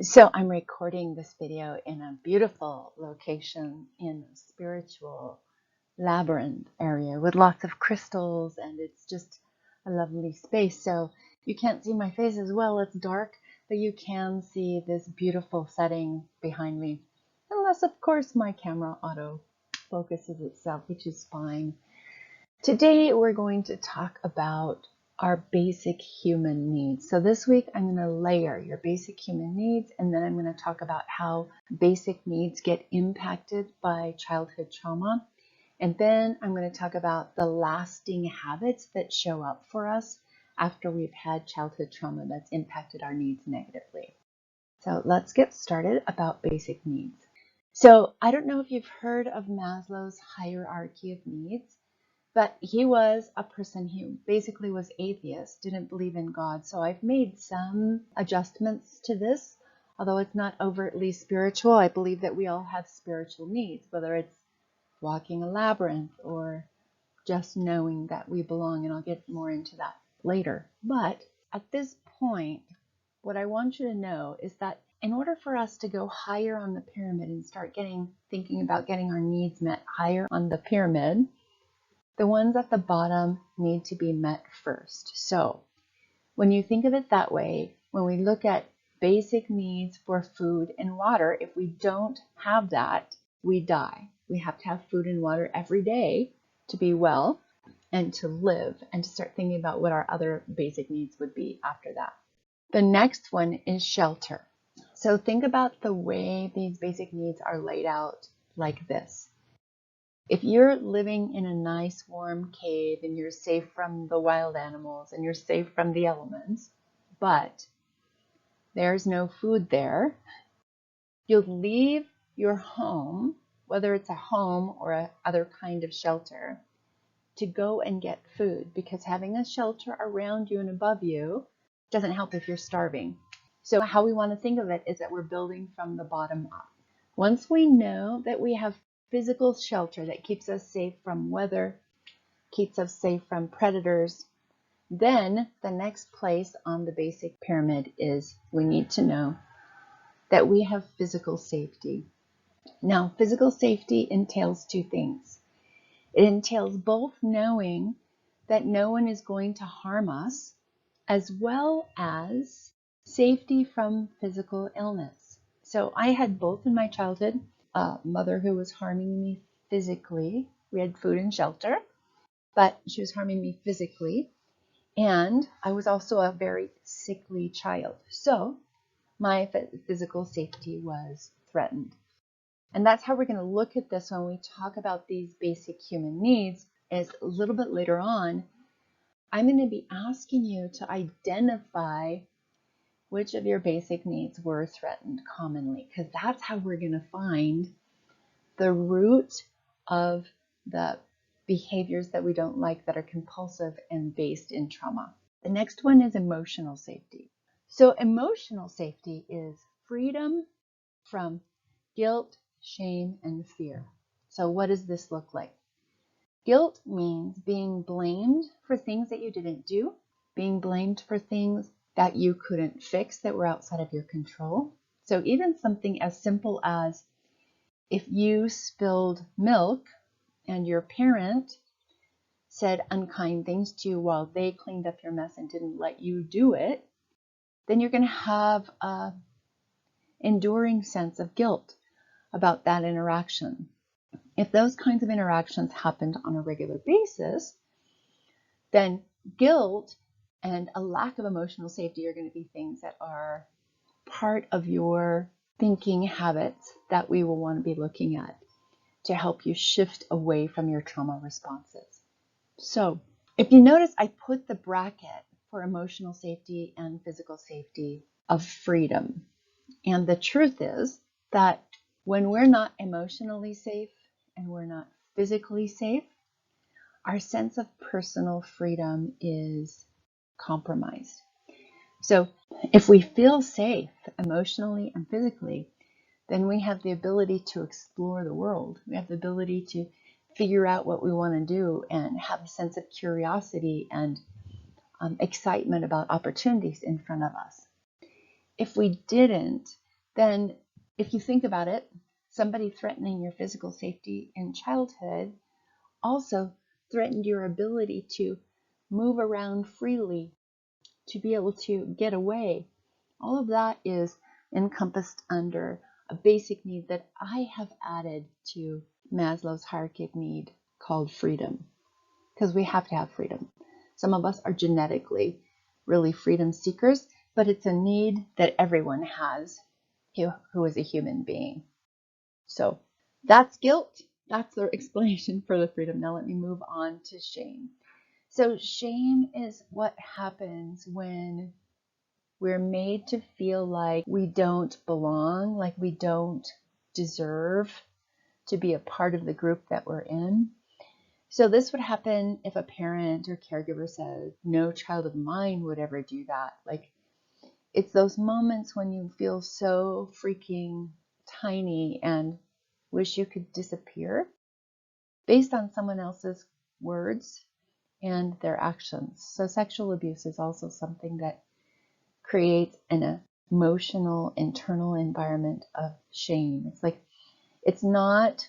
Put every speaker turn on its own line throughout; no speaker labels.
So I'm recording this video in a beautiful location in a spiritual labyrinth area with lots of crystals, and it's just a lovely space. So you can't see my face as well, it's dark, but you can see this beautiful setting behind me. Unless, of course, my camera auto focuses itself, which is fine. Today we're going to talk about our basic human needs. So this week I'm going to layer your basic human needs, and then I'm going to talk about how basic needs get impacted by childhood trauma. And then I'm going to talk about the lasting habits that show up for us after we've had childhood trauma that's impacted our needs negatively. So let's get started about basic needs. So I don't know if you've heard of Maslow's hierarchy of needs. But he was a person who basically was atheist, didn't believe in God. So I've made some adjustments to this, although it's not overtly spiritual. I believe that we all have spiritual needs, whether it's walking a labyrinth or just knowing that we belong. And I'll get more into that later. But at this point, what I want you to know is that in order for us to go higher on the pyramid and start thinking about getting our needs met higher on the pyramid, the ones at the bottom need to be met first. So when you think of it that way, when we look at basic needs for food and water, if we don't have that, we die. We have to have food and water every day to be well and to live and to start thinking about what our other basic needs would be after that. The next one is shelter. So think about the way these basic needs are laid out like this. If you're living in a nice warm cave and you're safe from the wild animals and you're safe from the elements, but there's no food there, you'll leave your home, whether it's a home or a other kind of shelter, to go and get food, because having a shelter around you and above you doesn't help if you're starving. So how we want to think of it is that we're building from the bottom up. Once we know that we have physical shelter that keeps us safe from weather, keeps us safe from predators, then the next place on the basic pyramid is we need to know that we have physical safety. Now, physical safety entails two things. It entails both knowing that no one is going to harm us, as well as safety from physical illness. So I had both in my childhood. A mother who was harming me physically. We had food and shelter, but she was harming me physically. And I was also a very sickly child. So my physical safety was threatened. And that's how we're going to look at this when we talk about these basic human needs. Is a little bit later on, I'm going to be asking you to identify which of your basic needs were threatened commonly, because that's how we're going to find the root of the behaviors that we don't like that are compulsive and based in trauma. The next one is emotional safety. So emotional safety is freedom from guilt, shame, and fear. So what does this look like? Guilt means being blamed for things that you didn't do, being blamed for things that you couldn't fix that were outside of your control. So even something as simple as if you spilled milk and your parent said unkind things to you while they cleaned up your mess and didn't let you do it, then you're going to have an enduring sense of guilt about that interaction. If those kinds of interactions happened on a regular basis, then guilt and a lack of emotional safety are going to be things that are part of your thinking habits that we will want to be looking at to help you shift away from your trauma responses. So if you notice, I put the bracket for emotional safety and physical safety of freedom. And the truth is that when we're not emotionally safe and we're not physically safe, our sense of personal freedom is compromised. So if we feel safe emotionally and physically, then we have the ability to explore the world. We have the ability to figure out what we want to do and have a sense of curiosity and excitement about opportunities in front of us. If we didn't, then if you think about it, somebody threatening your physical safety in childhood also threatened your ability to move around freely, to be able to get away. All of that is encompassed under a basic need that I have added to Maslow's hierarchy of need called freedom, because we have to have freedom. Some of us are genetically really freedom seekers, but it's a need that everyone has who is a human being. So that's guilt. That's the explanation for the freedom. Now let me move on to shame. So shame is what happens when we're made to feel like we don't belong, like we don't deserve to be a part of the group that we're in. So this would happen if a parent or caregiver says, no child of mine would ever do that. Like, it's those moments when you feel so freaking tiny and wish you could disappear based on someone else's words and their actions. So sexual abuse is also something that creates an emotional, internal environment of shame. It's like, it's not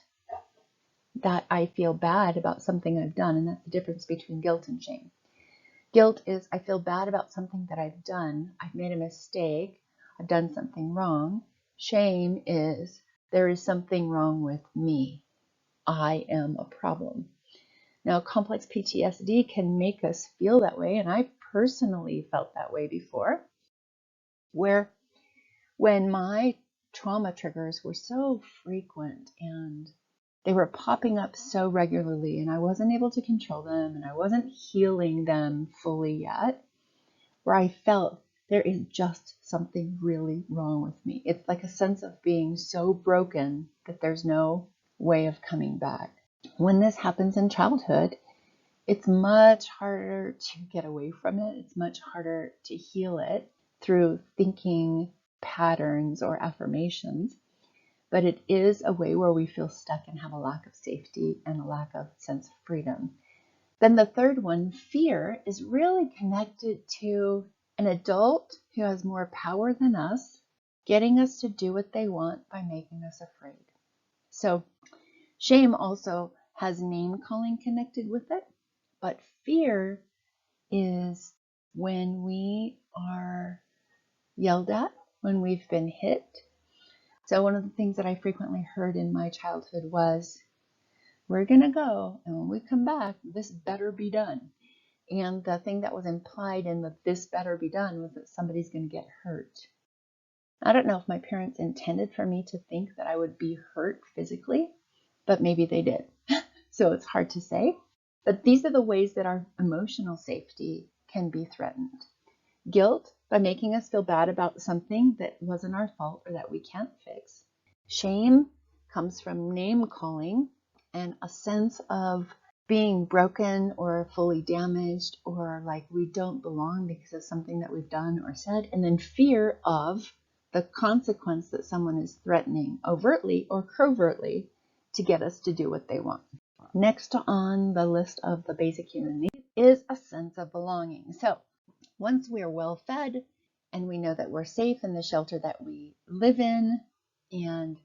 that I feel bad about something I've done, and that's the difference between guilt and shame. Guilt is I feel bad about something that I've done. I've made a mistake. I've done something wrong. Shame is there is something wrong with me. I am a problem. Now, complex PTSD can make us feel that way, and I personally felt that way before, where when my trauma triggers were so frequent and they were popping up so regularly and I wasn't able to control them and I wasn't healing them fully yet, where I felt there is just something really wrong with me. It's like a sense of being so broken that there's no way of coming back. When this happens in childhood, it's much harder to get away from it. It's much harder to heal it through thinking patterns or affirmations. But it is a way where we feel stuck and have a lack of safety and a lack of sense of freedom. Then the third one, fear, is really connected to an adult who has more power than us, getting us to do what they want by making us afraid. So shame also has name calling connected with it, but fear is when we are yelled at, when we've been hit. So one of the things that I frequently heard in my childhood was, we're going to go, and when we come back, this better be done. And the thing that was implied in the this better be done was that somebody's going to get hurt. I don't know if my parents intended for me to think that I would be hurt physically, but maybe they did. So it's hard to say. But these are the ways that our emotional safety can be threatened. Guilt, by making us feel bad about something that wasn't our fault or that we can't fix. Shame comes from name calling and a sense of being broken or fully damaged or like we don't belong because of something that we've done or said. And then fear of the consequence that someone is threatening overtly or covertly to get us to do what they want. Next on the list of the basic human needs is a sense of belonging. So once we are well fed and we know that we're safe in the shelter that we live in and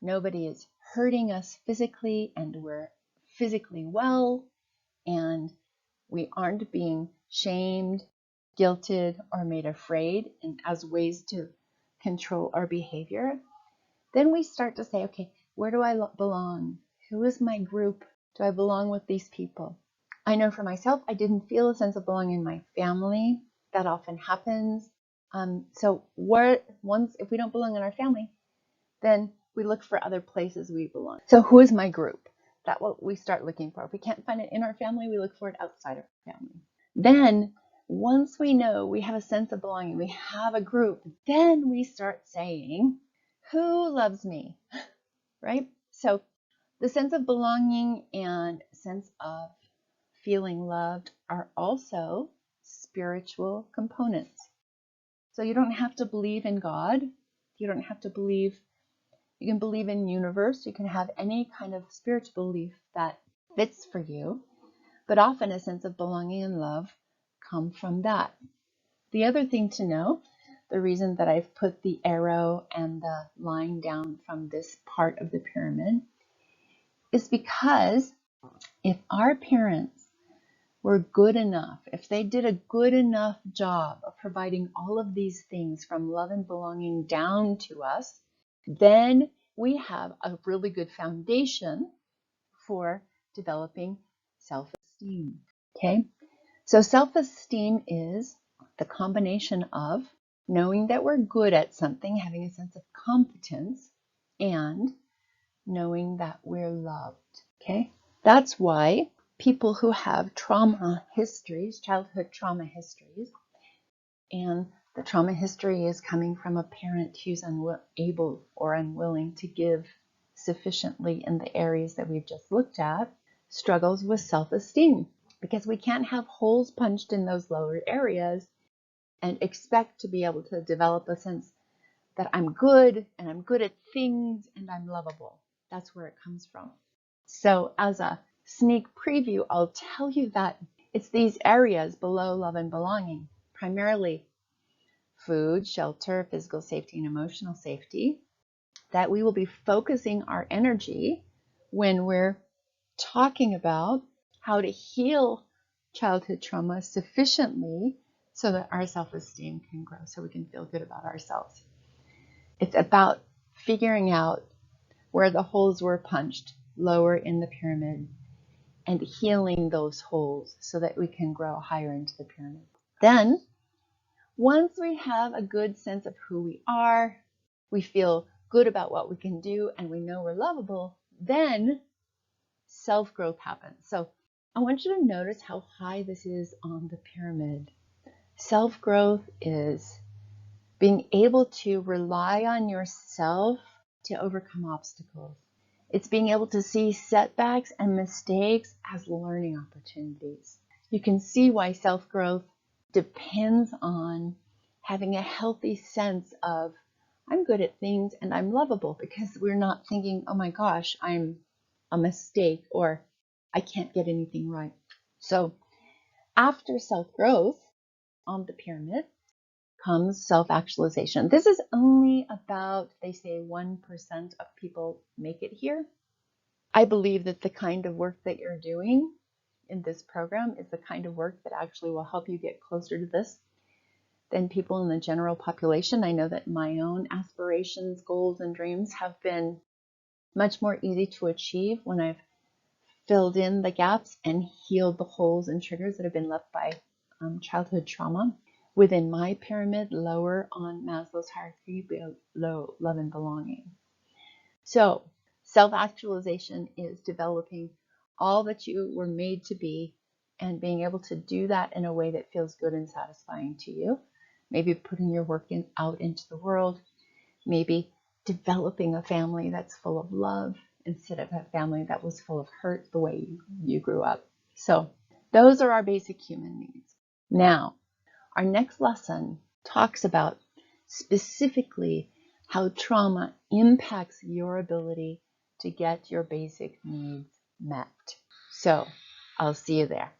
nobody is hurting us physically and we're physically well and we aren't being shamed, guilted, or made afraid and as ways to control our behavior, then we start to say, okay, where do I belong? Who is my group? Do I belong with these people? I know for myself, I didn't feel a sense of belonging in my family. That often happens. So once, if we don't belong in our family, then we look for other places we belong. So who is my group? That's what we start looking for. If we can't find it in our family, we look for it outside of our family. Then once we know we have a sense of belonging, we have a group, then we start saying, who loves me, right? So the sense of belonging and sense of feeling loved are also spiritual components. So you don't have to believe in God. You don't have to believe, you can believe in universe. You can have any kind of spiritual belief that fits for you. But often a sense of belonging and love come from that. The other thing to know the reason that I've put the arrow and the line down from this part of the pyramid is because if our parents were good enough, if they did a good enough job of providing all of these things from love and belonging down to us, then we have a really good foundation for developing self-esteem. Okay? So self-esteem is the combination of knowing that we're good at something, having a sense of competence, and knowing that we're loved. Okay? That's why people who have trauma histories, childhood trauma histories, and the trauma history is coming from a parent who's unable or unwilling to give sufficiently in the areas that we've just looked at, struggles with self-esteem, because we can't have holes punched in those lower areas and expect to be able to develop a sense that I'm good and I'm good at things and I'm lovable. That's where it comes from. So as a sneak preview, I'll tell you that it's these areas below love and belonging, primarily food, shelter, physical safety, and emotional safety, that we will be focusing our energy when we're talking about how to heal childhood trauma sufficiently so that our self-esteem can grow, so we can feel good about ourselves. It's about figuring out where the holes were punched lower in the pyramid and healing those holes so that we can grow higher into the pyramid. Then, once we have a good sense of who we are, we feel good about what we can do, and we know we're lovable, then self-growth happens. So I want you to notice how high this is on the pyramid. Self-growth is being able to rely on yourself to overcome obstacles. It's being able to see setbacks and mistakes as learning opportunities. You can see why self-growth depends on having a healthy sense of, I'm good at things and I'm lovable, because we're not thinking, oh my gosh, I'm a mistake or I can't get anything right. So after self-growth on the pyramid comes self-actualization. This is only about, they say, 1% of people make it here. I believe that the kind of work that you're doing in this program is the kind of work that actually will help you get closer to this than people in the general population. I know that my own aspirations, goals, and dreams have been much more easy to achieve when I've filled in the gaps and healed the holes and triggers that have been left by childhood trauma. Within my pyramid, lower on Maslow's hierarchy, below love and belonging. So self-actualization is developing all that you were made to be and being able to do that in a way that feels good and satisfying to you. Maybe putting your work out into the world, maybe developing a family that's full of love instead of a family that was full of hurt the way you grew up. So those are our basic human needs. Now, our next lesson talks about specifically how trauma impacts your ability to get your basic needs met. So I'll see you there.